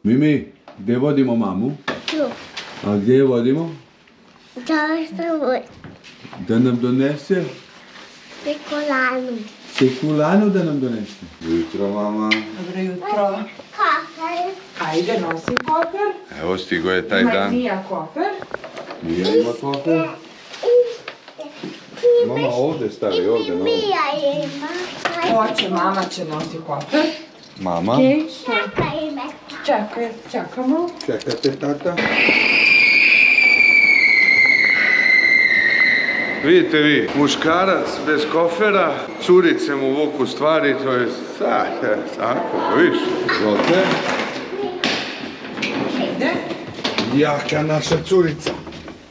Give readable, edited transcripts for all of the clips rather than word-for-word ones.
Mimi, gdje vodimo mamu? Tu. A gdje je vodimo? Završamo Da nam donese Sekulanu. sekulanu da nam donese. Jutro, mama. Dobro jutro. Kofer. Ajde, nosi kofer. Evo, stigo je taj Ima dan. Mija kofer. Mija ima kofer. Mama ovdje stavi, ovdje, no. Mija ima. Hoće, mama će nosi kofer. Mama. Okej, Čekaj me. čekamo. Čekajte, tata. Vidite vi, muškarac bez kofera, curice mu vuku stvari, to je tako, viš. Izvolite. Ide. Jaka naša curica.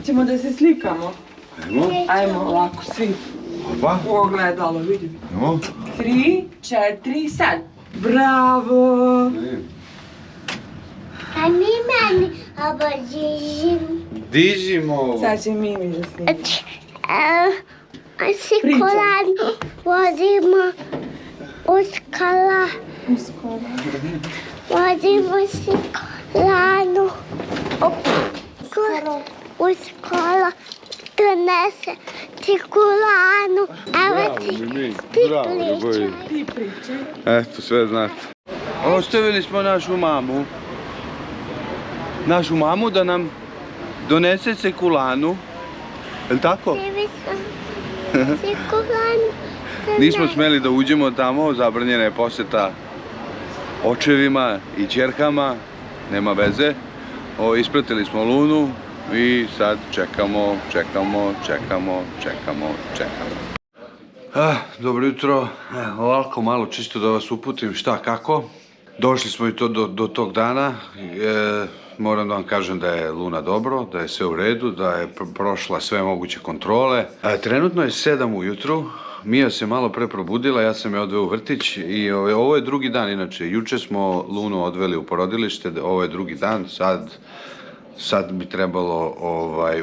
Ćemo da se slikamo. Ajmo. Ajmo ovako, svi. Opa. U ogledalo, vidi. Ajmo. 3, 4, sad. Bravo. A mi meni obođižim. Dižimo ovo. Sad će Mimi da snimi. Sekulanu vodimo u skala. Vodimo sekulanu. U skala donese sekulanu. Evo ti pričaj. Ti pričaj. Eto, sve znate. Ostavili smo našu mamu. Našu mamu da nam donese sekulanu. Jel' tako? Sebi sam sekulanu. Nismo smjeli da uđemo tamo, zabranjena je posjeta očevima i ćerkama, nema veze. Ispratili smo Lunu i sad čekamo. Dobro jutro, ovako malo čisto da vas uputim šta kako. Došli smo i to do tog dana. Moram da vam kažem da je Luna dobro, da je sve u redu, da je prošla sve moguće kontrole. Trenutno je 7 ujutru, Mija se malo pre probudila, ja sam je odveo u vrtić i ovo je drugi dan inače. Juče smo Lunu odveli u porodilište, ovo je drugi dan, sad bi trebalo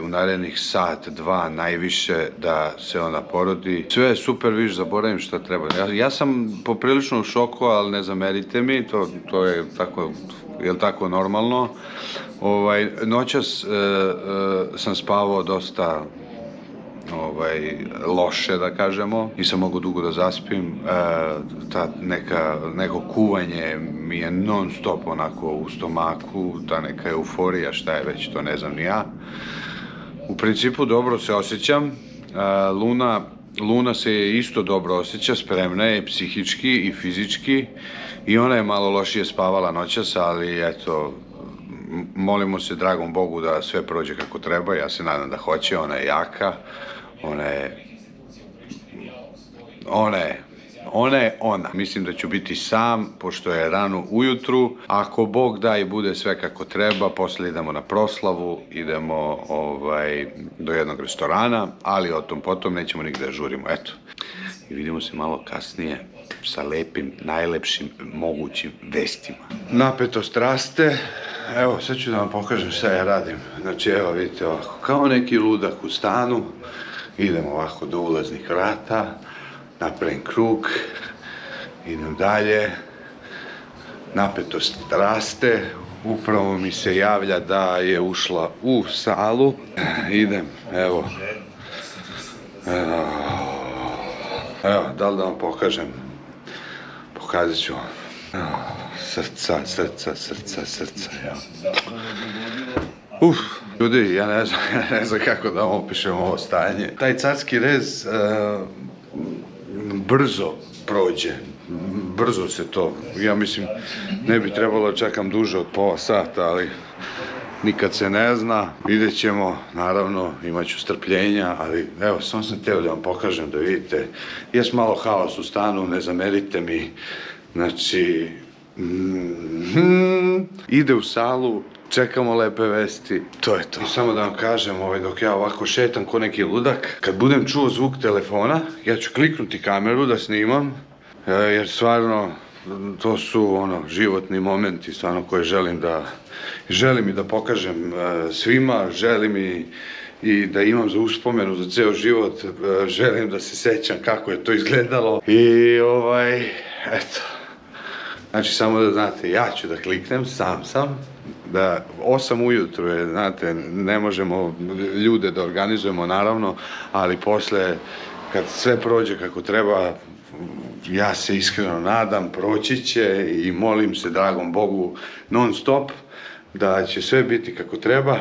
u narednih sat, dva najviše da se ona porodi. Sve je super, viš, zaboravim šta treba. Ja sam poprilično u šoku, ali ne zamerite mi, to je tako, je li tako normalno. Noćas sam spavao dosta loše, da kažemo. Nisam mogu dugo da zaspim. Neko kuvanje mi je non stop onako u stomaku, ta neka euforija, šta je već, to ne znam ni ja. U principu dobro se osjećam. Luna se isto dobro osjeća, spremna je psihički i fizički i ona je malo lošije spavala noćas, ali eto, molimo se dragom Bogu da sve prođe kako treba, ja se nadam da hoće, ona je jaka, ona je ona. Mislim da ću biti sam, pošto je rano ujutru. Ako Bog da i bude sve kako treba, posle idemo na proslavu, idemo do jednog restorana, ali o tom potom nećemo nigde da žurimo. Eto, i vidimo se malo kasnije sa lepim, najlepšim mogućim vestima. Napetost raste. Evo, sad ću da vam pokažem šta ja radim. Znači, evo, vidite ovako, kao neki ludak u stanu. Idem ovako do ulaznih vrata, napravim krug, idem dalje. Napetost raste, upravo mi se javlja da je ušla u salu. Idem, evo. Evo, da li da vam pokažem? Pokazat ću vam. Srca, evo. Ljudi, ja ne znam kako da vam opišem ovo stanje. Taj carski rez brzo prođe, brzo se to, ja mislim, ne bi trebalo čekam duže od pola sata, ali nikad se ne zna, vidjet ćemo, naravno, imat ću strpljenja, ali evo, sam teo da vam pokažem da vidite, jes malo haos u stanu, ne zamerite mi, znači, ide u salu, čekamo lepe vesti, to je to. I samo da vam kažem, dok ja ovako šetam ko neki ludak, kad budem čuo zvuk telefona, ja ću kliknuti kameru da snimam, jer stvarno, to su životni momenti stvarno koje želim i da pokažem svima, želim i da imam za uspomenu za ceo život, želim da se sećam kako je to izgledalo i eto, Znači, samo da znate, ja ću da kliknem, sam, da 8 ujutru je, znate, ne možemo ljude da organizujemo, naravno, ali posle, kad sve prođe kako treba, ja se iskreno nadam, proći će i molim se dragom Bogu non stop da će sve biti kako treba.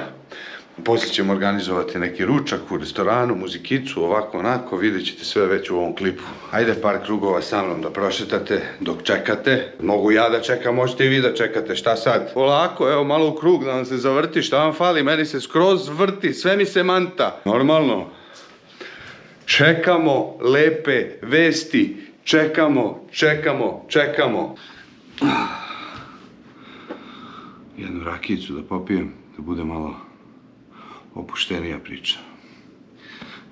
Poslije ćemo organizovati neki ručak u restoranu, muzikicu, ovako, onako, vidjet ćete sve već u ovom klipu. Ajde par krugova sa mnom da prošetate dok čekate. Mogu ja da čekam, možete i vi da čekate, šta sad? Polako, evo malo u krug da vam se zavrti, šta vam fali? Meni se skroz vrti, sve mi se manta. Normalno. Čekamo lepe vesti, čekamo. Jednu rakijicu da popijem, da bude malo opuštenija priča.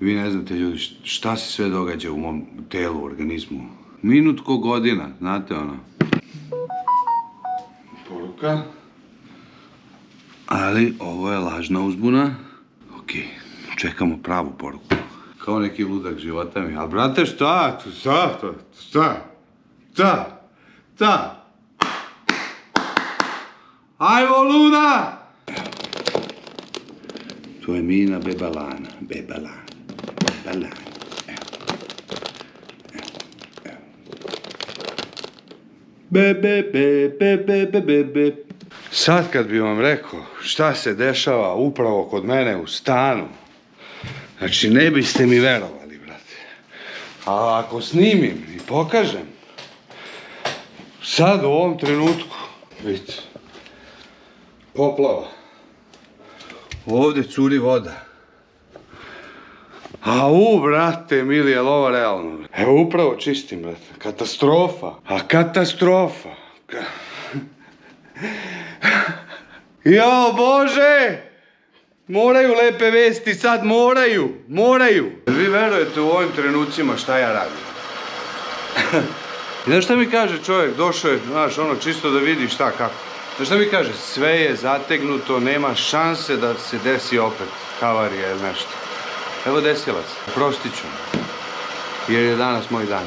Vi ne znate, ljudi, šta se sve događa u mom telu, organizmu. Minut ko godina, znate ono. Poruka. Ali ovo je lažna uzbuna. Okej, čekamo pravu poruku. Kao neki ludak života mi. A brate, šta? Ajmo, Luna! To je Mina Bebalana. Be. Sad kad bi vam rekao šta se dešava upravo kod mene u stanu, znači ne biste mi verovali, brate. A ako snimim i pokažem, sad u ovom trenutku, vidite, poplava. Ovdje curi voda. Brate, mili, je li ovo realno? Evo, upravo čistim, brate. Katastrofa. Jao, Bože! Moraju lepe vesti, sad moraju. Vi verujete u ovim trenucima šta ja radim? I znaš šta mi kaže čovjek? Došao je, znaš, ono, čisto da vidi šta, kako. Znaš šta mi kaže? Sve je zategnuto, nema šanse da se desi opet havarija ili nešto. Evo, desila se. Prostit ću. Jer je danas moj dan.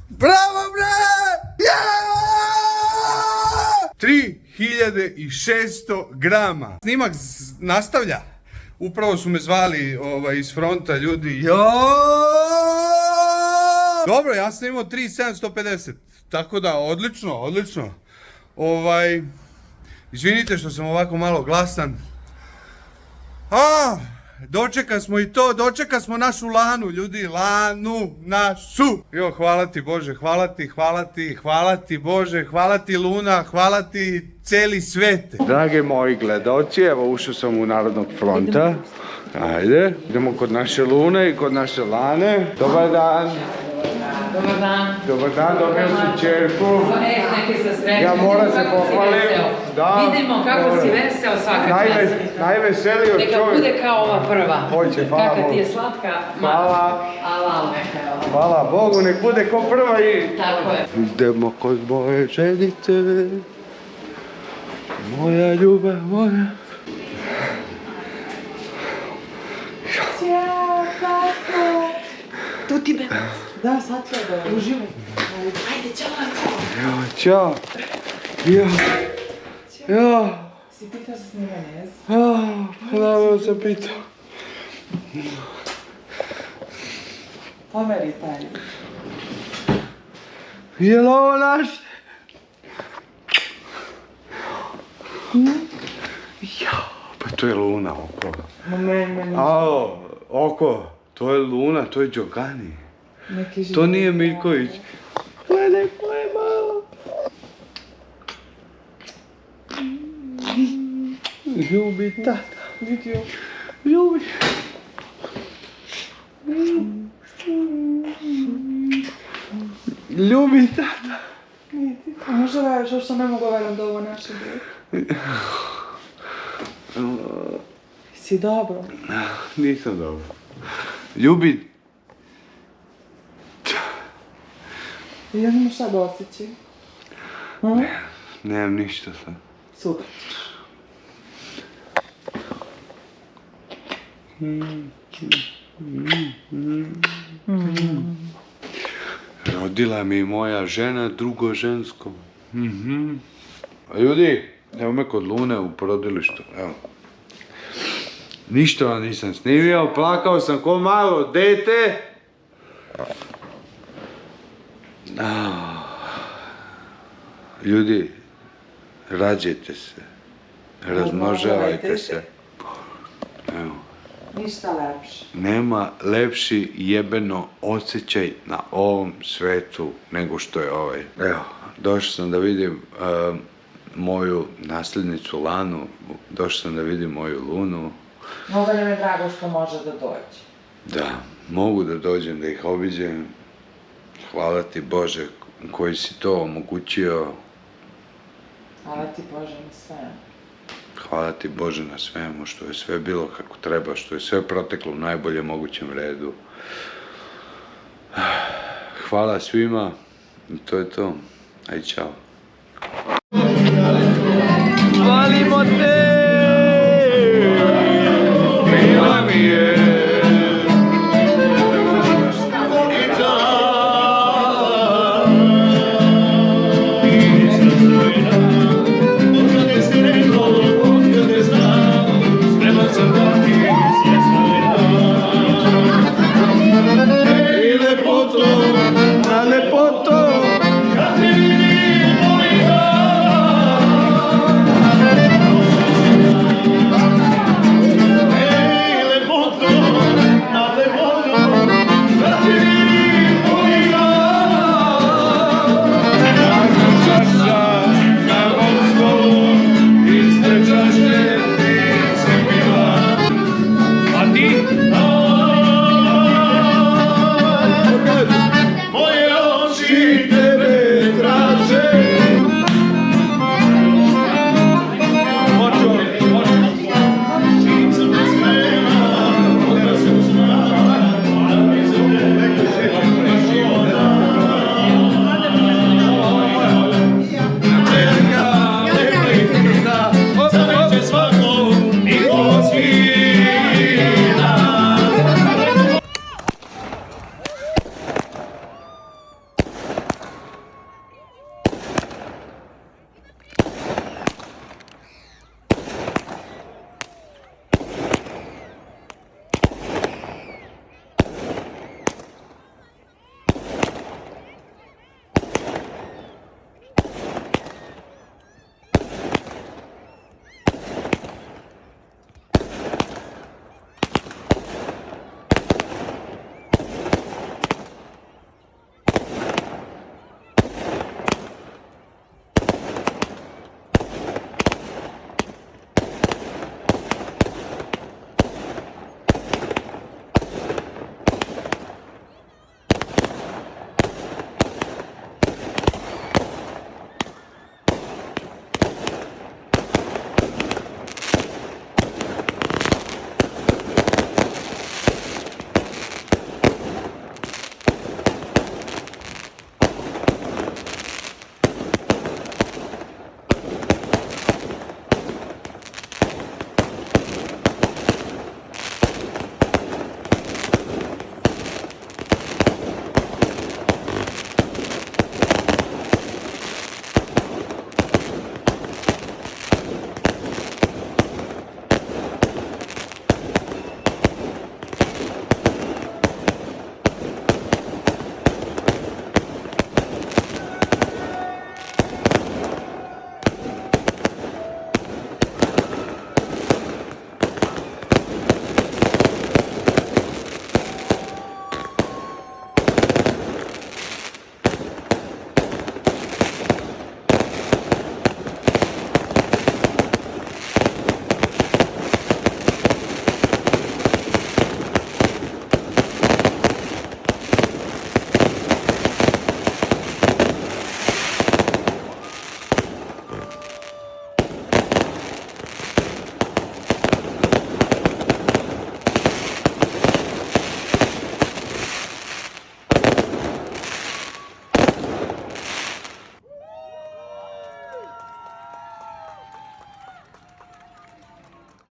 Bravo, bre! 3600 grama. Snimak nastavlja. Upravo su me zvali iz fronta ljudi. Dobro, ja sam imao 3750. Tako da, odlično. Izvinite što sam ovako malo glasan. Dočeka smo i to, dočeka smo našu Lanu, ljudi, Lanu našu. Jo, hvala ti Bože, hvala ti Bože, hvala ti Luna, hvala ti celi svet. Drage moji gledalci, evo ušao sam u Narodnog fronta. Ajde, idemo kod naše Lune i kod naše Lane. Dobar dan. Dobar dan, dobio sam čerku. Neki sa srećom. Ja moram se pohvalim. Vidimo kako si veseo svaka čast. Najveseliji od Neka bude kao ova prva. Hoće, hvala Kakva Bogu. ti je slatka. Hvala. Hvala Bogu, nek bude ko prva i... Tako je. Idemo kod moje ženice. Moja ljubav, moja... Tu ti bebac. Da, sad ću da uživaj. Ajde, čao. Ćao. Si pitao za snimanje, jes? Naravno sam pitao. Pomeri taj. Je li ovo naš? Pa to je Luna oko. Oko. To je Luna, to je Đogani. To nije Miljković. Gledaj koje je malo. Ljubi tata. Ljubi. Ljubi tata. A možda veruješ što ne mogu verujem da ovo naše bilo? Si dobro? Nisam dobro. Ljubi. I ja nemaš šta da osjeći? Nemam ništa sad. Super. Rodila mi moja žena drugo žensko. A ljudi, evo me kod Lune u porodilištu, evo. Ništa vam nisam snimio, plakao sam ko malo dete. Ljudi, rađajte se, razmnožavajte se. Evo. Ništa lepše. Nema lepši jebeno osjećaj na ovom svetu nego što je ovaj. Evo, došao sam da vidim moju nasljednicu Lanu, došao sam da vidim moju Lunu. Mnogo nam je drago što može da dođe. Da, mogu da dođem, da ih obiđem. Hvala ti Bože koji si to omogućio. Hvala ti Bože na sve. Hvala ti Bože na svemu, što je sve bilo kako treba, što je sve proteklo u najboljem mogućem redu. Hvala svima i to je to. Aj, čao.